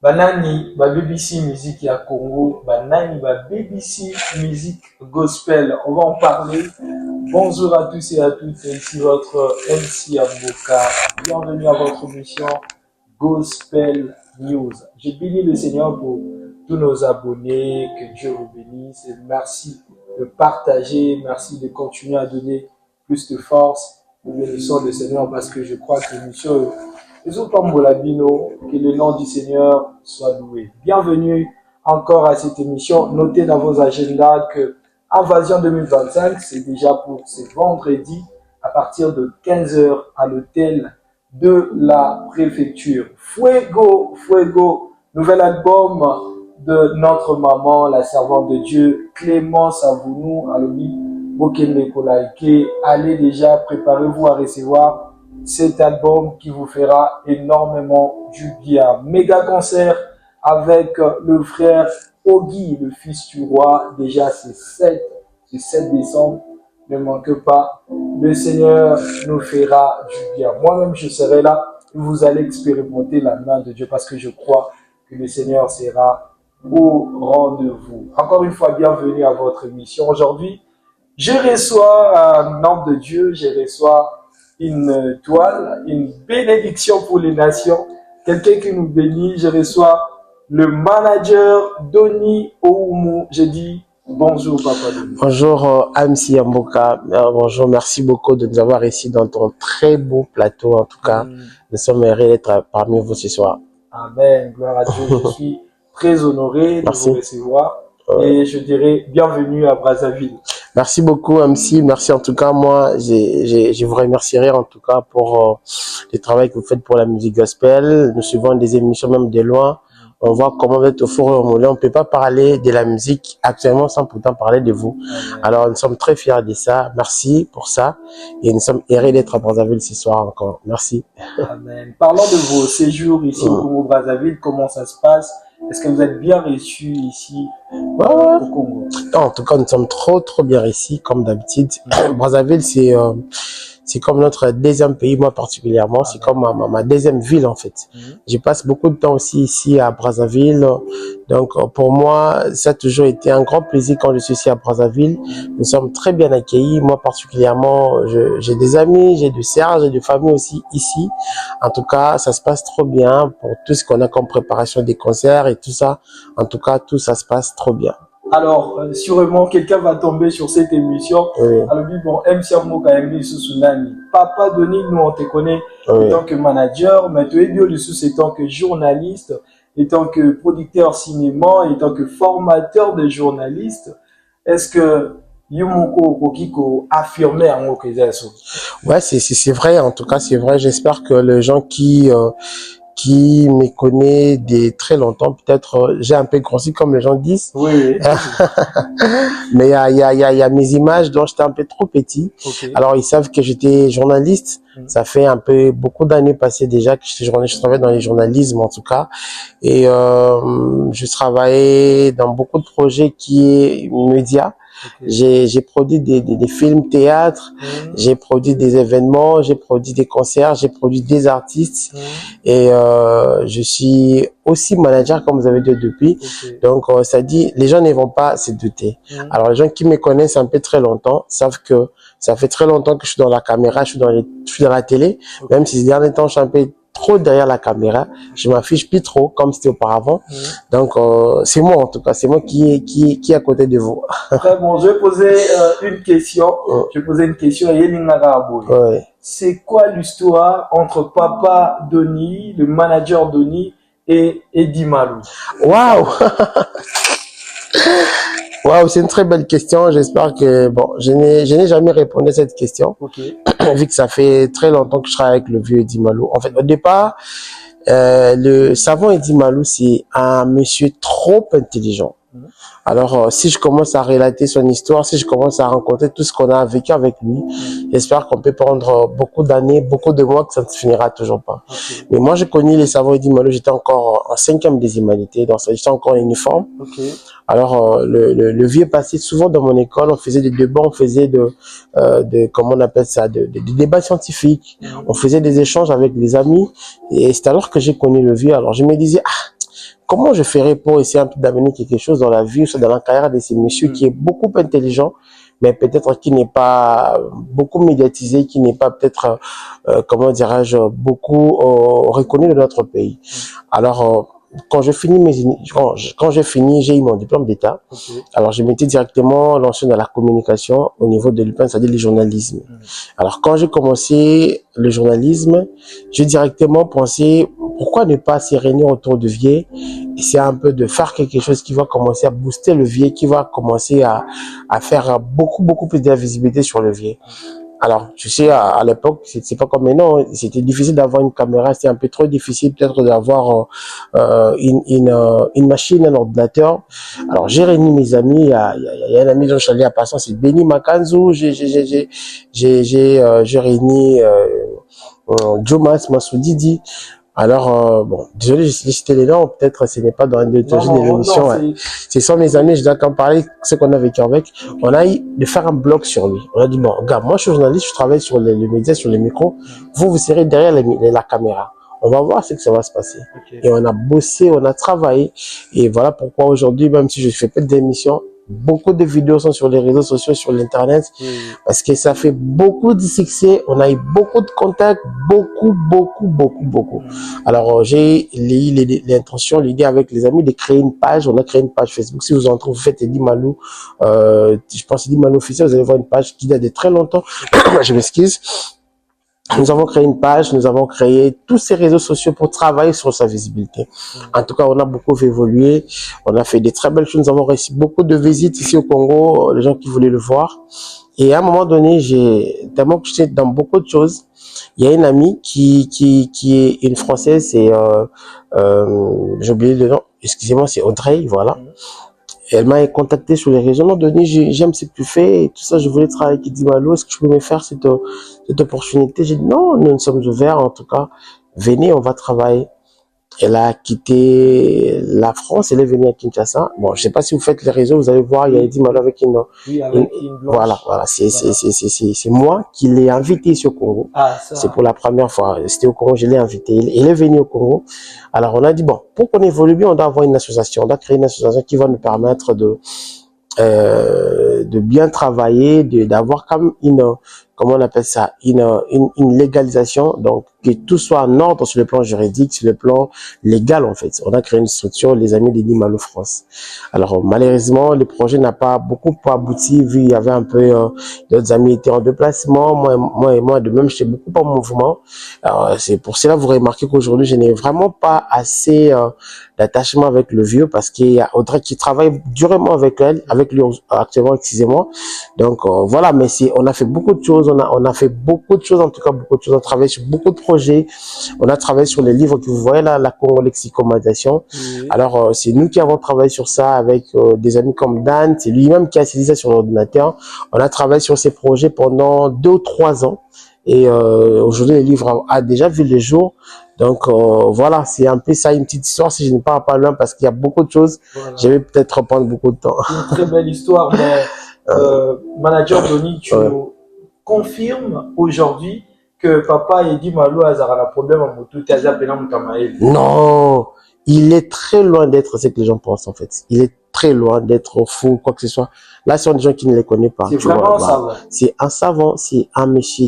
Banani, ba BBC musique à Congo, banani, ba BBC musique gospel. On va en parler. Bonjour à tous et à toutes. Ici votre MC Amboka. Bienvenue à votre émission Gospel News. Je bénis le Seigneur pour tous nos abonnés. Que Dieu vous bénisse. Et merci de partager. Merci de continuer à donner plus de force. Nous bénissons le Seigneur parce que je crois que l'émission que le nom du Seigneur soit loué. Bienvenue encore à cette émission. Notez dans vos agendas que Invasion 2025, c'est déjà pour ce vendredi à partir de 15h à l'hôtel de la préfecture. Fuego, Fuego, nouvel album de notre maman, la servante de Dieu, Clémence Avounou, Alobi, Bokembe Kolaike. Allez déjà, préparez-vous à recevoir cet album qui vous fera énormément du bien. Méga concert avec le frère Ogi, le fils du roi. Déjà, c'est 7 décembre. Ne manquez pas. Le Seigneur nous fera du bien. Moi-même, je serai là. Vous allez expérimenter la main de Dieu parce que je crois que le Seigneur sera au rendez-vous. Encore une fois, bienvenue à votre émission. Aujourd'hui, je reçois un homme de Dieu. Je reçois une toile, une bénédiction pour les nations, quelqu'un qui nous bénit. Je reçois le manager Donny Oumu. Je dis bonjour Papa Donny. Bonjour MC Amboka, bonjour, merci beaucoup de nous avoir ici dans ton très beau plateau en tout cas. Nous sommes heureux d'être parmi vous ce soir. Amen, gloire à Dieu, je suis très honoré de vous recevoir et je dirais bienvenue à Brazzaville. Merci beaucoup MC, merci en tout cas. Moi, je vous remercierai en tout cas pour le travail que vous faites pour la musique gospel. Nous suivons des émissions même de loin. On voit comment vous êtes au four et au moulin. On ne peut pas parler de la musique actuellement sans pourtant parler de vous. Alors, nous sommes très fiers de ça. Merci pour ça. Et nous sommes heureux d'être à Brazzaville ce soir encore. Merci. Amen. Parlons de vos séjours ici au Congo Brazzaville. Comment ça se passe? Est-ce que vous êtes bien reçus ici au Congo? En tout cas, nous sommes trop bien reçus, comme d'habitude. Brazzaville, c'est comme notre deuxième pays, moi particulièrement. C'est comme ma deuxième ville, en fait. Je passe beaucoup de temps aussi ici à Brazzaville. Donc, pour moi, ça a toujours été un grand plaisir quand je suis ici à Brazzaville. Nous sommes très bien accueillis. Moi particulièrement, j'ai des amis, j'ai du sœurs, j'ai des familles aussi ici. En tout cas, ça se passe trop bien pour tout ce qu'on a comme préparation des concerts et tout ça. En tout cas, tout ça se passe trop bien. Alors, sûrement, quelqu'un va tomber sur cette émission. Oui. Alors, bon, MC Amboka Tsunami. Papa Donny, nous, on te connaît en tant que manager, mais tu es bien en tant que journaliste, en tant que producteur cinéma, en tant que formateur de journalistes. Est-ce que Yumoko Kokiko affirmait en mot que ouais, c'est vrai, en tout cas, c'est vrai. J'espère que les gens qui me connaît de très longtemps, peut-être j'ai un peu grossi comme les gens disent. Oui. Mais il y a mes images dont j'étais un peu trop petit. Okay. Alors ils savent que j'étais journaliste. Ça fait un peu beaucoup d'années passées déjà que j'étais journaliste. Je travaillais dans les journalismes en tout cas. Et je travaillais dans beaucoup de projets qui est médias. Okay. J'ai produit des films théâtre, j'ai produit des événements, j'ai produit des concerts, j'ai produit des artistes et je suis aussi manager comme vous avez dit depuis. Okay. Donc ça dit les gens ne vont pas se douter. Alors les gens qui me connaissent un peu très longtemps savent que ça fait très longtemps que je suis dans la caméra, je suis dans la télé, même si ces derniers temps je suis un peu trop derrière la caméra, je m'affiche plus trop comme c'était auparavant. Donc c'est moi en tout cas, c'est moi qui est à côté de vous. Très bon, je vais poser une question. Je vais poser une question à Yelinga Raboy. C'est quoi l'histoire entre Papa Donny, le manager Donny, et Eddie Malou? Waouh. Waouh, c'est une très belle question. J'espère que bon, je n'ai jamais répondu à cette question. Okay. Vu que ça fait très longtemps que je travaille avec le vieux Eddie Malou. En fait, au départ, le savant Eddie Malou, c'est un monsieur trop intelligent. Alors, si je commence à relater son histoire, si je commence à rencontrer tout ce qu'on a vécu avec lui, j'espère qu'on peut prendre beaucoup d'années, beaucoup de mois, que ça ne se finira toujours pas. Okay. Mais moi, j'ai connu les savants Eddie Malou, j'étais encore en 5e des humanités, donc j'étais encore en uniforme. Okay. Alors, le vieux passé, souvent dans mon école, on faisait des débats, on faisait comment on appelle ça, des débats scientifiques, on faisait des échanges avec des amis, et c'est alors que j'ai connu le vieux. Alors, je me disais, comment je ferais pour essayer un peu d'amener quelque chose dans la vie ou dans la carrière de ces messieurs qui est beaucoup intelligent, mais peut-être qui n'est pas beaucoup médiatisé, qui n'est pas peut-être, comment dirais-je, beaucoup reconnu de notre pays. Alors, quand j'ai fini, j'ai eu mon diplôme d'État. Alors, je m'étais directement lancé dans la communication au niveau de l'UPEN, c'est-à-dire le journalisme. Alors, quand j'ai commencé le journalisme, j'ai directement pensé, pourquoi ne pas se réunir autour de Vieux, essayer un peu de faire quelque chose qui va commencer à booster le Vieux, qui va commencer à faire beaucoup plus de visibilité sur le Vieux. Alors, tu sais, à l'époque, c'est pas comme maintenant, c'était difficile d'avoir une caméra, c'était un peu trop difficile peut-être d'avoir une machine, un ordinateur. Alors, j'ai réuni mes amis, il y a un ami dont je suis allé à passant, c'est Benny Makanzu, j'ai réuni Jomas Massoudidi. Alors, bon, désolé, j'ai cité les noms, peut-être ce n'est pas dans une de l'émission. Ouais. Ce sont mes amis, je dois quand parler, ce qu'on a vécu avec. On a eu de faire un blog sur lui. On a dit, bon, regarde, moi je suis journaliste, je travaille sur les médias, sur les micros. Vous serez derrière la caméra. On va voir ce que ça va se passer. Et on a bossé, on a travaillé. Et voilà pourquoi aujourd'hui, même si je fais pas d'émissions, beaucoup de vidéos sont sur les réseaux sociaux, sur l'internet, parce que ça fait beaucoup de succès. On a eu beaucoup de contacts, beaucoup. Alors, j'ai l'intention, l'idée avec les amis de créer une page. On a créé une page Facebook. Si vous entrez, vous faites Eddie Malou, je pense Eddie Malou officiel, vous allez voir une page qui date de très longtemps. Je m'excuse. Nous avons créé une page, nous avons créé tous ces réseaux sociaux pour travailler sur sa visibilité. En tout cas, on a beaucoup évolué, on a fait des très belles choses, nous avons reçu beaucoup de visites ici au Congo, les gens qui voulaient le voir. Et à un moment donné, tellement que j'étais dans beaucoup de choses, il y a une amie qui est une Française, c'est, j'ai oublié le nom, excusez-moi, c'est Audrey, voilà. Elle m'a contacté sur les réseaux. À un moment donné, j'aime ce que tu fais et tout ça. Je voulais travailler avec Eddie Malou. Est-ce que je peux me faire cette opportunité? J'ai dit non, nous sommes ouverts. En tout cas, venez, on va travailler. Elle a quitté la France. Elle est venue à Kinshasa. Bon, je sais pas si vous faites les réseaux, vous allez voir, il y a Eddie Malou avec une voilà. C'est moi qui l'ai invité ici au Congo. C'est pour la première fois. C'était au Congo, je l'ai invité. Il est venu au Congo. Alors, on a dit, bon, pour qu'on évolue bien, on doit avoir une association. On doit créer une association qui va nous permettre de bien travailler, d'avoir comme comment on appelle ça, une légalisation, donc que tout soit en ordre sur le plan juridique, sur le plan légal en fait. On a créé une structure, les amis d'Eddie Malou France. Alors malheureusement, le projet n'a pas beaucoup abouti, vu il y avait un peu d'autres amis étaient en déplacement, moi de même j'étais beaucoup en mouvement. C'est pour cela vous remarquez qu'aujourd'hui je n'ai vraiment pas assez d'attachement avec le vieux, parce qu'il y a Audrey qui travaille durement avec lui actuellement, excusez-moi. Donc voilà, mais on a fait beaucoup de choses, on a fait beaucoup de choses, en tout cas beaucoup de choses, on a travaillé sur beaucoup de projets, on a travaillé sur les livres que vous voyez là, la Congo-lexicomatisation. Alors c'est nous qui avons travaillé sur ça avec des amis comme Dan, c'est lui-même qui a saisi ça sur l'ordinateur. On a travaillé sur ces projets pendant 2 ou 3 ans. Et aujourd'hui, le livre a déjà vu le jour. Donc voilà, c'est un peu ça, une petite histoire. Si je ne pars pas loin, parce qu'il y a beaucoup de choses, voilà. Je vais peut-être prendre beaucoup de temps. Une très belle histoire, mais manager Tony, tu confirmes aujourd'hui que papa Eddie Malou a un problème en moto, tu as appelé mon camarade? Non, il est très loin d'être ce que les gens pensent en fait. Il est très loin d'être fou, quoi que ce soit. Là, ce sont des gens qui ne les connaissent pas. C'est vraiment un savant. C'est un savant, c'est un monsieur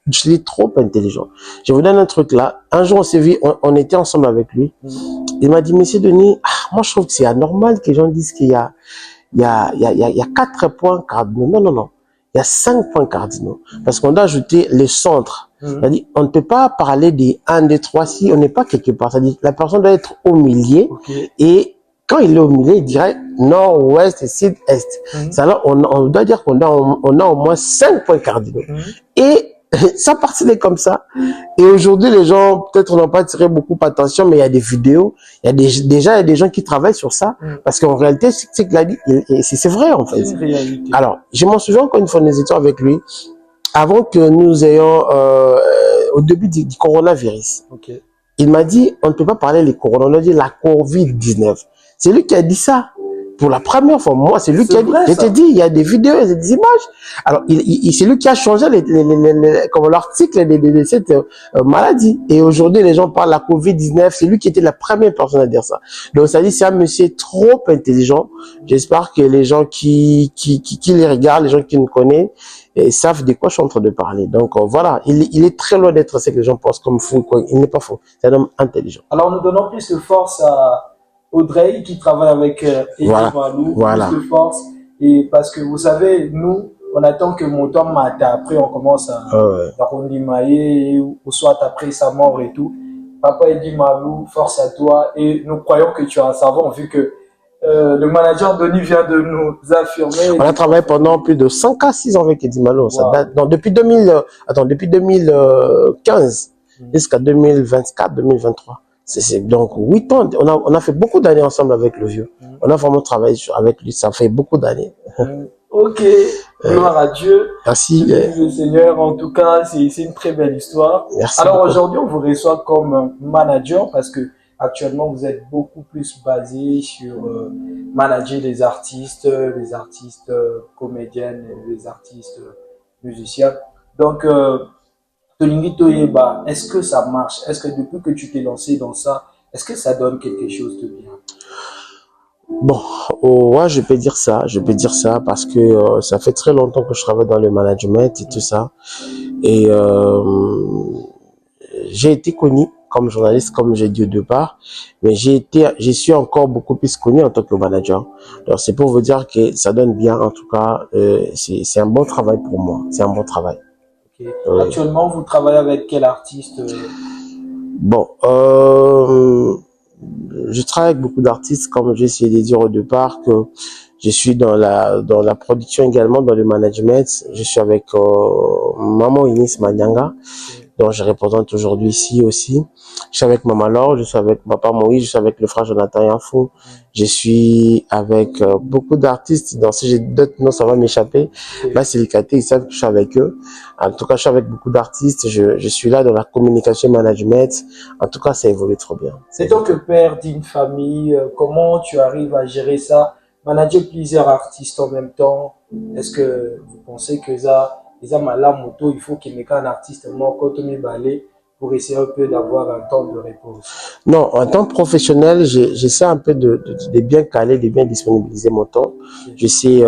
je l'ai trop intelligent. Je vous donne un truc là. Un jour, on s'est vu, on était ensemble avec lui. Il m'a dit, monsieur Denis, moi je trouve que c'est anormal que les gens disent qu'il y a 4 points cardinaux. Non. Il y a 5 points cardinaux. Parce qu'on doit ajouter les centres. C'est-à-dire, on ne peut pas parler des 1, 2, 3 si on n'est pas quelque part. C'est-à-dire, la personne doit être au milieu. Et quand il est au milieu, il dirait nord, ouest, sud, est. Alors, on doit dire qu'on a au moins 5 points cardinaux. Et ça partait comme ça. Et aujourd'hui, les gens, peut-être, n'ont pas tiré beaucoup attention, mais il y a des vidéos, il y a déjà, il y a des gens qui travaillent sur ça. Parce qu'en réalité, c'est vrai, en fait. Alors, je m'en souviens quand une fois, nous étions avec lui, avant que nous ayons, au début du coronavirus. Il m'a dit, on ne peut pas parler des corona, on a dit la COVID-19. C'est lui qui a dit ça. Pour la première fois, moi, c'est lui qui a dit, vrai, je t'ai dit, il y a des vidéos, il y a des images. Alors, c'est lui qui a changé comme l'article de cette maladie. Et aujourd'hui, les gens parlent de la COVID-19, c'est lui qui était la première personne à dire ça. Donc, ça dit, c'est un monsieur trop intelligent. J'espère que les gens qui les regardent, les gens qui nous connaissent, savent de quoi je suis en train de parler. Donc, voilà, il est très loin d'être ce que les gens pensent comme fou, quoi. Il n'est pas faux. C'est un homme intelligent. Alors, nous donnons plus de force à Audrey qui travaille avec Eddie Malou, plus de force. Et parce que vous savez, nous, on attend que mon temps mate, après on commence à rondimailler, ou soit après sa mort et tout. Papa Eddie Malou, force à toi. Et nous croyons que tu as un savant, vu que le manager Denis vient de nous affirmer. On a travaillé pendant plus de 5 à 6 ans avec Eddie Malou. Ça date, non, depuis 2015 jusqu'à 2024-2023. Donc 8 ans, on a fait beaucoup d'années ensemble avec le vieux. On a vraiment travaillé avec lui, ça fait beaucoup d'années. Ok, gloire à Dieu. Merci. Le Seigneur, en tout cas, c'est une très belle histoire. Merci. Alors aujourd'hui, on vous reçoit comme manager parce que actuellement, vous êtes beaucoup plus basé sur manager les artistes comédiennes, les artistes musiciens. Donc, est-ce que ça marche? Est-ce que depuis que tu t'es lancé dans ça, est-ce que ça donne quelque chose de bien? Bon, ouais, je peux dire ça parce que ça fait très longtemps que je travaille dans le management et tout ça. Et j'ai été connu comme journaliste, comme j'ai dit au départ, mais je suis encore beaucoup plus connu en tant que manager. Alors c'est pour vous dire que ça donne bien, en tout cas, c'est un bon travail pour moi, c'est un bon travail. Okay. Actuellement, vous travaillez avec quel artiste? Bon, je travaille avec beaucoup d'artistes, comme j'ai essayé de dire au départ, que je suis dans la production également, dans le management. Je suis avec Maman Inis Manyanga, dont je représente aujourd'hui ici aussi. Je suis avec Maman Laure, je suis avec Papa Moïse, je suis avec le frère Jonathan Yafou. Je suis avec beaucoup d'artistes. Donc si j'ai d'autres noms, ça va m'échapper. Là, c'est les KT, ils savent que je suis avec eux. En tout cas, je suis avec beaucoup d'artistes. Je suis là dans la communication management. En tout cas, ça évolue trop bien. C'est toi que père d'une famille. Comment tu arrives à gérer ça? Manager plusieurs artistes en même temps. Est-ce que vous pensez que ça mal moto, il faut qu'il y ait un artiste quand on est balé pour essayer un peu d'avoir un temps de repos? Non, en tant que professionnel, j'essaie un peu de bien caler, de bien disponibiliser mon temps. Je sais,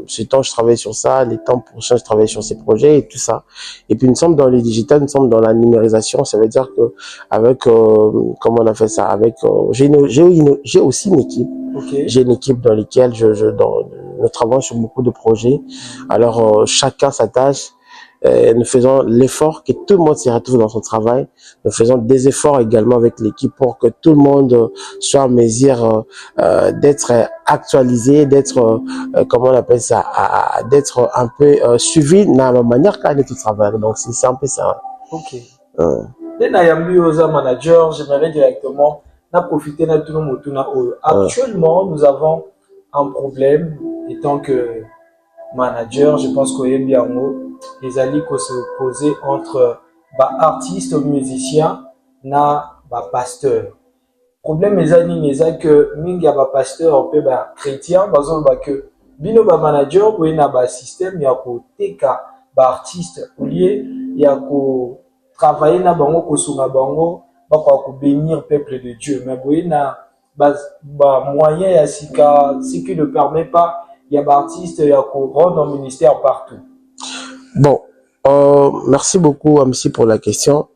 ce temps, je travaille sur ça, les temps prochains, je travaille sur ces projets et tout ça. Et puis, nous sommes dans le digital, nous sommes dans la numérisation. Ça veut dire que avec, comment on a fait ça? Avec, j'ai aussi une équipe. J'ai une équipe dans laquelle nous travaillons sur beaucoup de projets. Alors, chacun sa tâche. Nous faisons l'effort que tout le monde s'y retrouve dans son travail. Nous faisons des efforts également avec l'équipe pour que tout le monde soit en mesure d'être actualisé, d'être, comment on appelle ça, d'être un peu suivi dans la manière qu'elle est au travail. Donc, c'est un peu ça. Ok. Manager, j'aimerais directement profiter de tout le monde. Actuellement, nous avons un problème étant que manager, je pense qu'il y a bien les alliés qui se poser entre artistes, musiciens, na pasteur. Problème les amis, c'est que minga pasteur, peut chrétien, que bino manager, ou na système, ya ko teka artiste, ou lié, ya ko travailler na bango, ko sunga bango, ko bénir peuple de Dieu. Mais oui na moyen ya sika, ce qui ne permet pas, il y a des artistes qui rendent un ministère partout. Bon, merci beaucoup, Amsi, pour la question.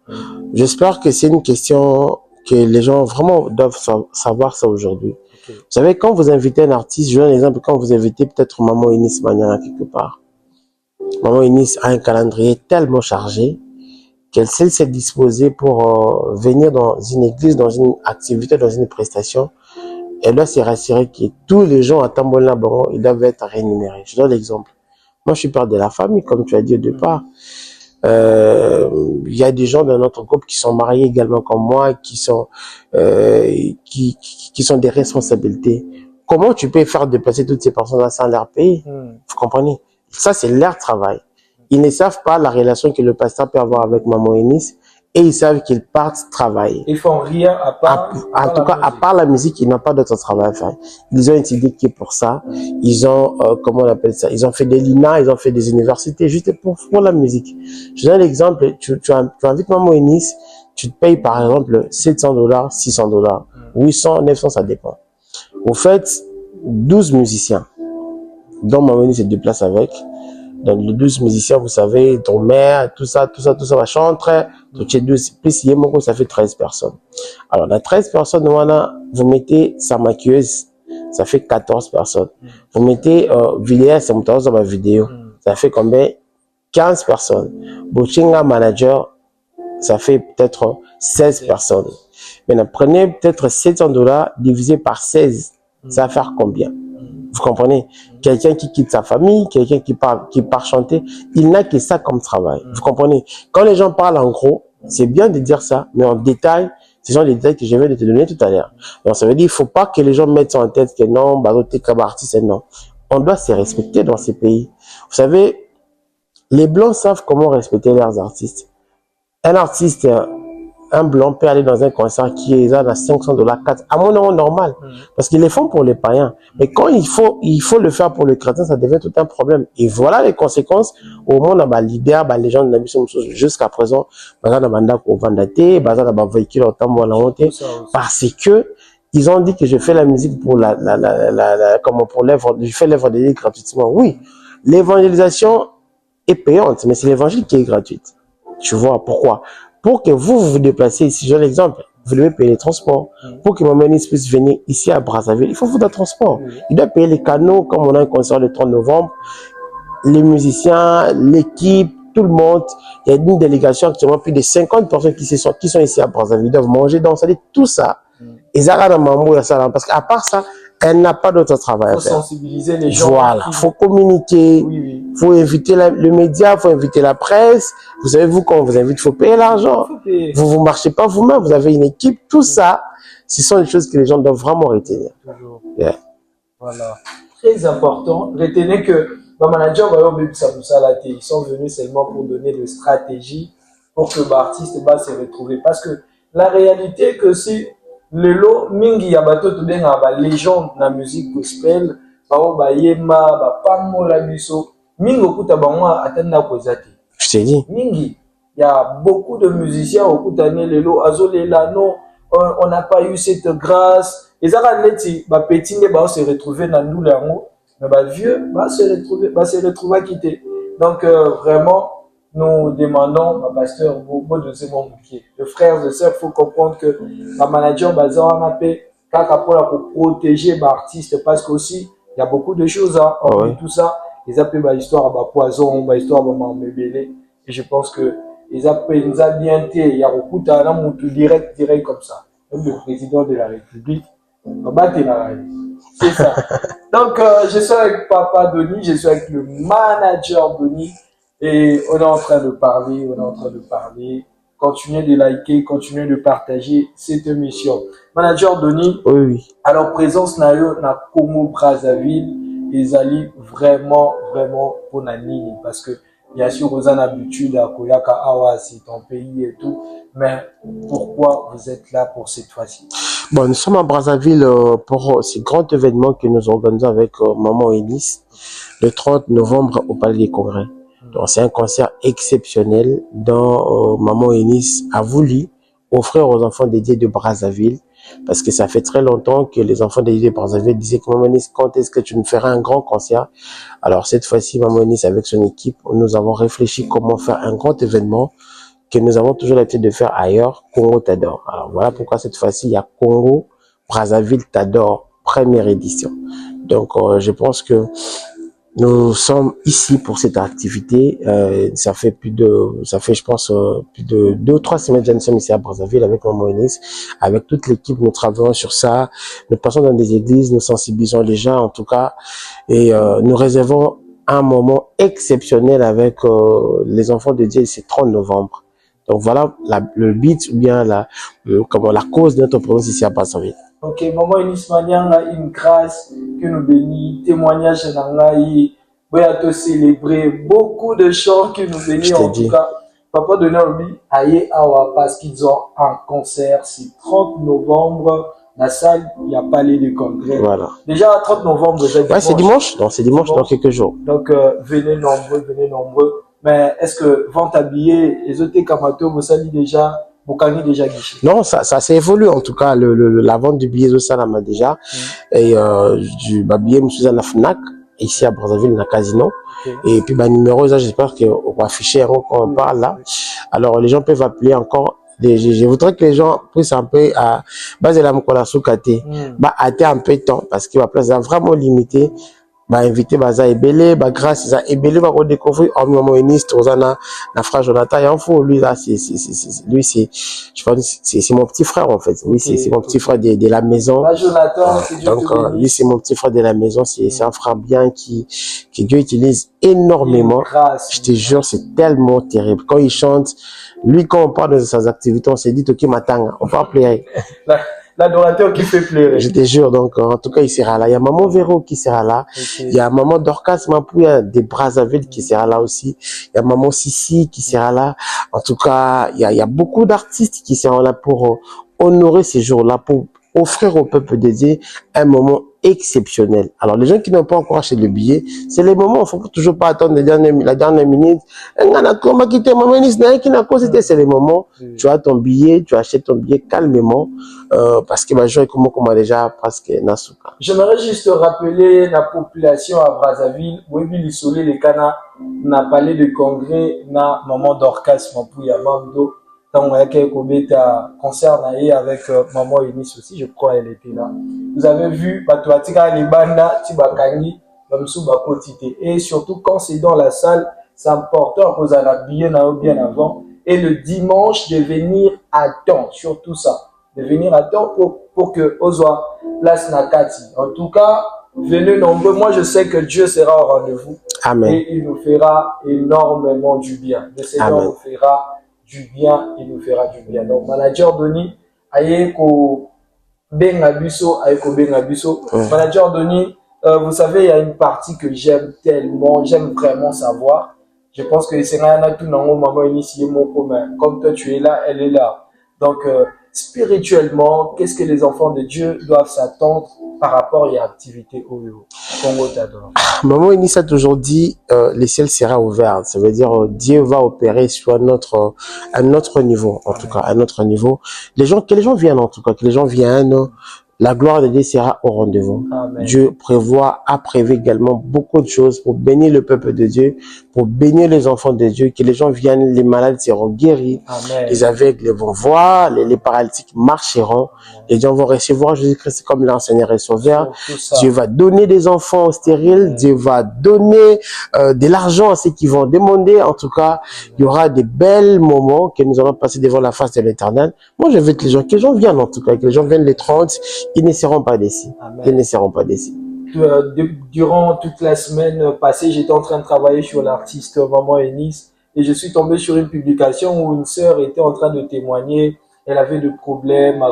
J'espère que c'est une question que les gens vraiment doivent savoir ça aujourd'hui. Vous savez, quand vous invitez un artiste, je donne un exemple, quand vous invitez peut-être Maman Inis Manyanga quelque part. Maman Inis a un calendrier tellement chargé qu'elle sait se disposer pour venir dans une église, dans une activité, dans une prestation. Elle doit se rassurer que tous les gens à Tambola Bango, ils doivent être rémunérés. Je donne l'exemple. Moi, je suis père de la famille, comme tu as dit au départ. Il y a des gens dans notre groupe qui sont mariés également comme moi, qui sont des responsabilités. Comment tu peux faire déplacer toutes ces personnes-là sans leur payer? Vous comprenez? Ça, c'est leur travail. Ils ne savent pas la relation que le pasteur peut avoir avec Maman Eunice et ils savent qu'ils partent travailler. Ils font rien à part. En tout cas, à part la musique, ils n'ont pas d'autre travail à faire. Ils ont étudié qui est pour ça. Ils ont, comment on appelle ça? Ils ont fait des LINA, ils ont fait des universités juste pour la musique. Je donne l'exemple, tu invites Maman Eunice, tu te payes par exemple $700, $600, 800, 900, ça dépend. Vous faites 12 musiciens, dont Maman Eunice se déplace avec. Donc, les 12 musiciens, vous savez, ton mère, tout ça va chanter. Donc, tu es 12, plus Yemoko, ça fait 13 personnes. Alors, dans 13 personnes, voilà, vous mettez sa maquilleuse, ça fait 14 personnes. Vous mettez, vidéo, ça me dans ma vidéo, ça fait combien? 15 personnes. Bochinga manager, ça fait peut-être 16 personnes. Maintenant, prenez peut-être $700 divisé par 16. Ça va faire combien? Vous comprenez? Quelqu'un qui quitte sa famille, quelqu'un qui part chanter, il n'a que ça comme travail. Vous comprenez? Quand les gens parlent en gros, c'est bien de dire ça, mais en détail, ce sont les détails que je viens de te donner tout à l'heure. Donc ça veut dire, il faut pas que les gens mettent en tête que non, baroté comme artiste, non. On doit se respecter dans ces pays. Vous savez, les Blancs savent comment respecter leurs artistes. Un artiste, un blanc peut aller dans un concert qui est là à $500, 4, à mon nom normal. Parce qu'ils les font pour les païens. Mais quand il faut le faire pour le chrétien, ça devient tout un problème. Et voilà les conséquences. Au moins, on a l'idée, les gens de jusqu'à présent, parce que ils ont dit que je fais la musique pour pour l'œuvre, je fais l'œuvre de Dieu gratuitement. Oui, l'évangélisation est payante, mais c'est l'évangile qui est gratuite. Tu vois pourquoi? Pour que vous vous déplacez ici, j'ai l'exemple, vous devez payer les transports. Pour que Maman Eunice puisse venir ici à Brazzaville, il faut vous un transport. Il doit payer les canaux, comme on a un concert le 30 novembre, les musiciens, l'équipe, tout le monde. Il y a une délégation actuellement, plus de 50 personnes qui sont ici à Brazzaville, ils doivent manger, donc ça dit tout ça. Ils parce qu'à part ça, elle n'a pas d'autre travail à faire. Il faut sensibiliser les gens. Voilà, il faut communiquer, il faut inviter le média, il faut inviter la presse. Vous savez, vous, quand on vous invite, il faut payer l'argent. Vous ne marchez pas vous-même, vous avez une équipe, tout ça. Ce sont des choses que les gens doivent vraiment retenir. Toujours. Yeah. Voilà. Très important. Retenez que le manager, ils sont venus seulement pour donner des stratégies pour que l'artiste se retrouve. Parce que la réalité, que si lelo mingi ya bato to benga ba légende na musique gospel bao ba yema ba pamola biso mingi okuta bango atenda kozati. Je t'ai dit. Mingi, il y a beaucoup de musiciens okutane lelo azolela non, on n'a pas eu cette grâce. Les araleti ba petit ne ba se retrouver na nous lango, mais ba vieux ba se retrouver quitter. Donc vraiment nous demandons, ma pasteur, les frères et sœurs, il faut comprendre que ma manager, pour protéger l'artiste, parce qu'aussi, il y a beaucoup de choses, hein, tout ça, ils appellent l'histoire à poison, l'histoire à mébélé, et je pense que ils appellent bien il y a beaucoup de direct comme ça. Même le président de la République, c'est ça. Donc, je suis avec Papa Denis, je suis avec le manager Denis. Et on est en train de parler, Continuez de liker, continuez de partager cette émission. Manager Denis, oui. Alors présence na Congo Brazzaville, ils allaient vraiment pour Nani, parce que bien sûr vous avez l'habitude à Koyaka Awa, c'est ton pays et tout, mais pourquoi vous êtes là pour cette fois-ci? Bon, nous sommes à Brazzaville pour ce grand événement que nous organisons avec Maman Eunice le 30 novembre au Palais des Congrès. Donc, c'est un concert exceptionnel dont Maman Eunice a voulu offrir aux enfants dédiés de Brazzaville, parce que ça fait très longtemps que les enfants dédiés de Brazzaville disaient que Maman Eunice, quand est-ce que tu nous feras un grand concert? Alors cette fois-ci, Maman Eunice avec son équipe, nous avons réfléchi comment faire un grand événement que nous avons toujours l'habitude de faire ailleurs, Congo t'adore. Alors voilà pourquoi cette fois-ci, il y a Congo Brazzaville t'adore, première édition. Donc je pense que nous sommes ici pour cette activité. Ça fait je pense, plus de 2 ou 3 semaines que nous sommes ici à Brazzaville avec Maman Eunice. Avec toute l'équipe, nous travaillons sur ça. Nous passons dans des églises, nous sensibilisons les gens en tout cas. Et nous réservons un moment exceptionnel avec les enfants de Dieu, c'est 30 novembre. Donc voilà le but ou bien la cause de notre présence ici à Brazzaville. Ok, Maman Eunice Manianga, une grâce que nous bénit, témoignage d'Angaï, on a célébré beaucoup de chants que nous bénissent en tout cas. Papa de Naomi, aïe awa, parce qu'ils ont un concert, c'est 30 novembre, la salle, il y a Palais des Congrès. Voilà. Déjà, 30 novembre, déjà dimanche. Ouais, c'est dimanche. Donc, c'est dimanche dans quelques jours. Donc, venez nombreux, venez nombreux. Mais est-ce que vente à billets, les autres Kamato, vous savez déjà, vous gagnez déjà guichet? Non, ça s'est évolué en tout cas. La vente du billet, ça l'a déjà. Et du billet, monsieur la Fnac, ici à Brazzaville, dans le casino. Et puis, numéro, ça, j'espère qu'on va afficher quand on parle là. Alors, les gens peuvent appeler encore. Je voudrais que les gens puissent un peu à base de la Mokola Soukate, à un peu de temps parce que la place est vraiment limitée. Inviter baza ebele grâce à ebele va redécouvrir en moment iniste na frère Jonathan et en fond lui là lui c'est mon petit frère en fait oui c'est mon petit frère de la maison. Jonathan, donc lui c'est mon petit frère de la maison, c'est un frère bien qui Dieu utilise énormément. Je te jure, c'est tellement terrible quand il chante. Lui, quand on parle de ses activités, on s'est dit ok matanga, on va pleurer. L'adorateur qui fait pleurer. Je te jure, donc en tout cas, il sera là. Il y a Maman Véro qui sera là. Il y a Maman Dorcas Mapouya des Brazzaville qui sera là aussi. Il y a Maman Sissi qui sera là. En tout cas, il y a beaucoup d'artistes qui seront là pour honorer ces jours-là, pour offrir au peuple de Dieu un moment exceptionnel. Alors, les gens qui n'ont pas encore acheté le billet, c'est les moments, il ne faut toujours pas attendre la dernière minute. C'est les moments, tu as ton billet, tu achètes ton billet calmement, parce que ma joie est comme déjà presque Nasuka. J'aimerais juste rappeler la population à Brazzaville, où il soleil les Cana, n'a parlé de congrès, n'a maman Dorcas, Mapouya Mando, tant on a un concert avec maman Eunice aussi, je crois elle était là. Vous avez vu, Batuatika Libanda, Tibakani, Bamsou Bakotite. Et surtout quand c'est dans la salle, c'est important pour la bien avant. Et le dimanche, de venir à temps, surtout ça. De venir à temps pour que Ozoa place Nakati. En tout cas, venez nombreux. Moi, je sais que Dieu sera au rendez-vous. Amen. Et il nous fera énormément du bien. Le Seigneur nous fera du bien, il nous fera du bien. Donc, manager Denis, Ayeko Bengabuso, Manager Denis, vous savez, il y a une partie que j'aime tellement, j'aime vraiment savoir. Je pense que c'est rien à tout dans mon maman initié mon commun. Comme toi, tu es là, elle est là. Donc, spirituellement, qu'est-ce que les enfants de Dieu doivent s'attendre par rapport à l'activité au Congo t'adore? Maman Eunice a toujours dit, le ciel sera ouvert. Ça veut dire, Dieu va opérer sur un autre niveau, en tout cas, un autre niveau. Que les gens viennent, en tout cas, que les gens viennent. La gloire de Dieu sera au rendez-vous. Amen. Dieu a prévu également beaucoup de choses pour bénir le peuple de Dieu, pour bénir les enfants de Dieu, que les gens viennent, les malades seront guéris, Amen. Les aveugles vont voir, les paralytiques marcheront, Amen. Les gens vont recevoir Jésus-Christ comme l'enseigneur et sauveur. Dieu va donner des enfants stériles, Amen. Dieu va donner de l'argent à ceux qui vont demander. En tout cas, Amen. Il y aura des belles moments que nous allons passer devant la face de l'Éternel. Moi, je veux que les gens viennent, en tout cas, que les gens viennent les 30. Ils ne seront pas déçus. Ils ne seront pas déçus. Durant toute la semaine passée, j'étais en train de travailler sur l'artiste Maman Eunice et je suis tombé sur une publication où une sœur était en train de témoigner. Elle avait des problèmes,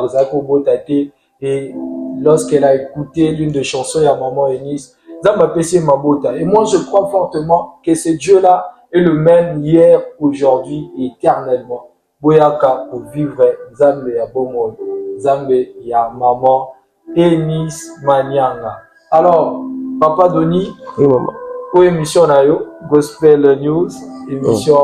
et lorsqu'elle a écouté l'une des chansons de Maman Eunice, et moi je crois fortement que ce Dieu-là est le même hier, aujourd'hui et éternellement. Boyaka pour vivre Zambe ya Bomo, Zambe ya Maman Eunice Manyanga. Alors, Papa Doni, oui, maman. Pour émission nayo, Gospel News, émission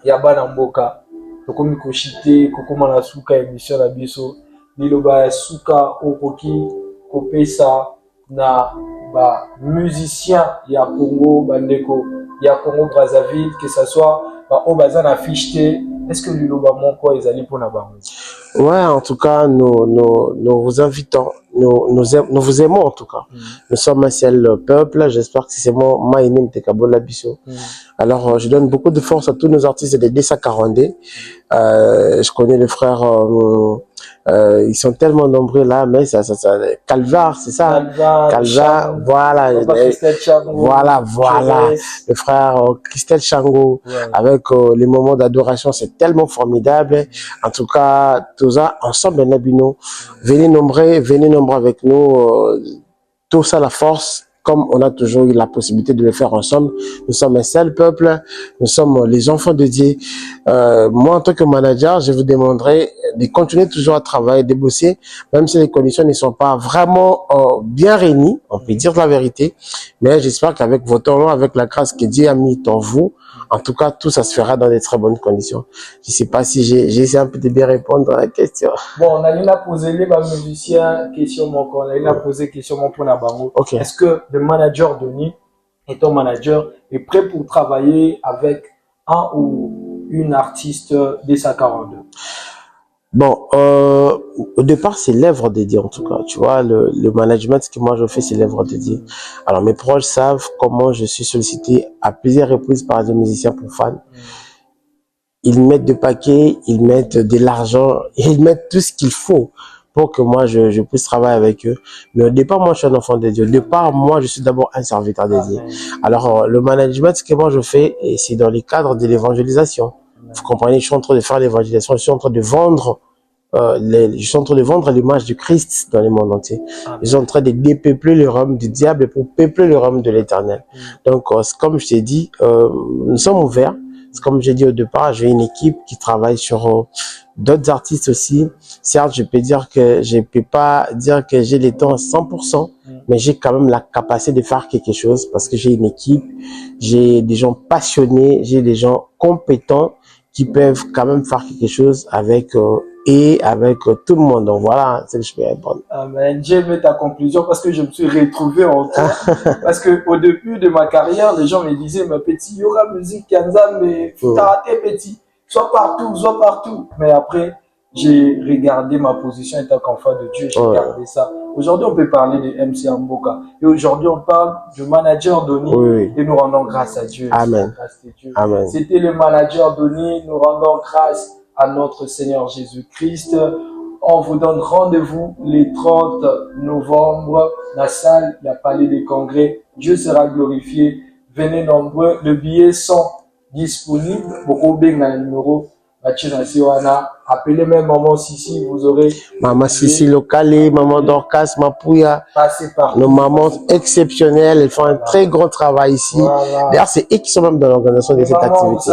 Yabana Mboka. Tokomi koshite, kokoma na suka émission na biso. Liloba suka okoki kopesa na ba musicien ya Congo, bandeko ya Congo Brazzaville, que ce soit ba obazana fichte. Est-ce que Liloba Monko est allé pour la banque? Ouais, en tout cas, nous vous invitons, nous vous aimons en tout cas. Nous sommes un seul peuple. J'espère que c'est mon maïnim Tekabola Bisso. Alors, je donne beaucoup de force à tous nos artistes de DSA42. Je connais les frères, ils sont tellement nombreux là, mais ça, Calvar, c'est ça? Calvar, voilà. Voilà. Le frère Christelle Chango, ouais. Avec les moments d'adoration, c'est tellement formidable. En tout cas, tout ça, ensemble, Nabino. Venez nombreux avec nous. Tout ça, la force comme on a toujours eu la possibilité de le faire ensemble. Nous sommes un seul peuple, nous sommes les enfants de Dieu. Moi, en tant que manager, je vous demanderai de continuer toujours à travailler, de bosser, même si les conditions ne sont pas vraiment bien réunies, on peut dire la vérité. Mais j'espère qu'avec votre talent, avec la grâce que Dieu a mis en vous, en tout cas, tout ça se fera dans de très bonnes conditions. Je ne sais pas si j'ai essayé un peu de bien répondre à la question. Bon, on a posé les musiciens, question mon on a posé question mon pour Nabango. Okay. Est-ce que le manager Denis, étant manager, est prêt pour travailler avec un ou une artiste des 42? Bon, au départ, c'est l'œuvre de Dieu, en tout cas. Tu vois, le management que moi je fais, c'est l'œuvre de Dieu. Alors, mes proches savent comment je suis sollicité à plusieurs reprises par des musiciens pour fans. Ils mettent de paquets, ils mettent de l'argent, ils mettent tout ce qu'il faut pour que moi je puisse travailler avec eux. Mais au départ, moi, je suis un enfant de Dieu. Au départ, moi, je suis d'abord un serviteur de Dieu. Alors, le management, ce que moi je fais, c'est dans les cadres de l'évangélisation. Vous comprenez, je suis en train de faire l'évangélisation, je suis en train de vendre je suis en train de vendre l'image du Christ dans le monde entier. Je suis en train de dépeupler le royaume du diable pour peupler le royaume de l'éternel. Donc, comme je t'ai dit, nous sommes ouverts. Comme j'ai dit au départ, j'ai une équipe qui travaille sur d'autres artistes aussi. Certes, je peux dire que je peux pas dire que j'ai les temps à 100%, mais j'ai quand même la capacité de faire quelque chose parce que j'ai une équipe, j'ai des gens passionnés, j'ai des gens compétents qui peuvent quand même faire quelque chose avec tout le monde. Donc voilà, c'est ce que je peux répondre. Amen. J'ai aimé ta conclusion parce que je me suis retrouvé en toi. Parce que au début de ma carrière, les gens me disaient, mais petit, il y aura musique, Kanza, mais t'as raté petit. Sois partout, sois partout. Mais après, j'ai regardé ma position en tant qu'enfant de Dieu, j'ai regardé ça. Aujourd'hui, on peut parler de MC Amboka. Et aujourd'hui, on parle du manager Denis et nous rendons grâce à Dieu. Amen. Amen. C'était le manager Denis, nous rendons grâce à notre Seigneur Jésus-Christ. On vous donne rendez-vous les 30 novembre, la salle, il y a Palais des Congrès. Dieu sera glorifié. Venez nombreux. Les billets sont disponibles. Beaucoup bien dans le numéro. Appelez même Maman Sissi, vous aurez Maman Sissi Locale, Maman Dorcas, Mapouya, nos mamans exceptionnelles, elles font un très grand travail ici. Voilà. D'ailleurs, c'est eux qui sont même dans l'organisation de cette activité.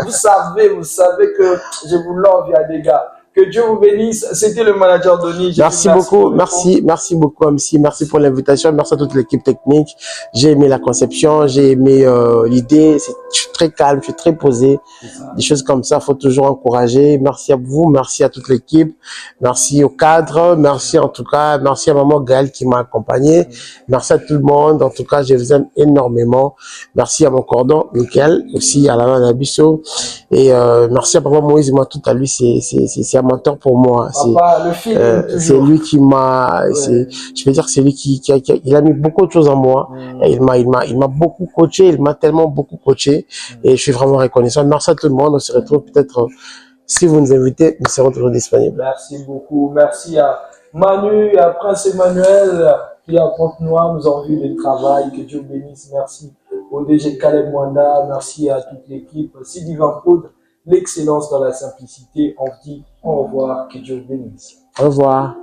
Vous savez que je vous l'envoie, il y a des gars. Que Dieu vous bénisse. C'était le manager Denis. Merci beaucoup. Merci beaucoup, MC. Merci pour l'invitation. Merci à toute l'équipe technique. J'ai aimé la conception. J'ai aimé l'idée. Je suis très calme. Je suis très posé. Des choses comme ça, faut toujours encourager. Merci à vous. Merci à toute l'équipe. Merci au cadre. Merci en tout cas. Merci à maman Gaëlle qui m'a accompagné. Merci à tout le monde. En tout cas, je vous aime énormément. Merci à mon cordon, Michael. Aussi à la Nabisso. Et merci à papa Moïse. Moi, tout à lui, c'est un mentor pour moi. C'est lui qui m'a, je veux dire, c'est lui qui il a mis beaucoup de choses en moi. Et il m'a beaucoup coaché. Il m'a tellement beaucoup coaché. Et je suis vraiment reconnaissant. Merci à tout le monde. On se retrouve peut-être, si vous nous invitez, nous serons toujours disponibles. Merci beaucoup. Merci à Manu, à Prince Emmanuel, qui a Pointe-Noire, nous avons vu le travail. Que Dieu bénisse. Merci au DG Caleb Mwanda. Merci à toute l'équipe. Sidi Van Poudre. L'excellence dans la simplicité. On dit au revoir, que Dieu bénisse. Au revoir.